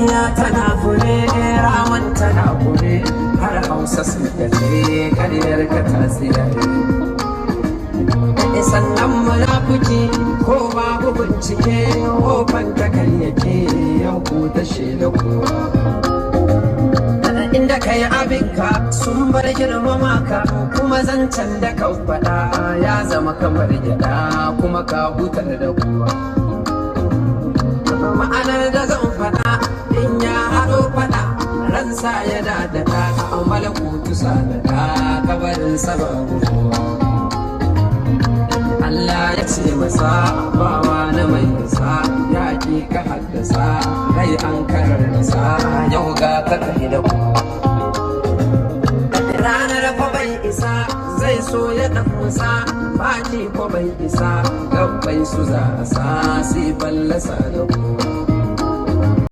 ƙarya tana fure rawan tana fure har hausa sun tafi ƙaryar ka tasiri sannan munafiki ko babu bincike kofan ta karyake yau ku ta shaida ku inda kai abinka sun bar girmama ka kuma zancen da ka faɗa ya zama kamar gyaɗa kuma ka hutar da kuwa ma'anar da zan faɗa in ya haɗo faɗa ransa ya dadada malakutu sadada kabarin sabon Allah ya ce masa bawa na mai nisa ya ki ka haddasa rai an karar nisa yau ga ka kai da ku ranar fa bai isa zai so ya dan musa baki ko bai isa gabbai su za a sa sai fallasa da ku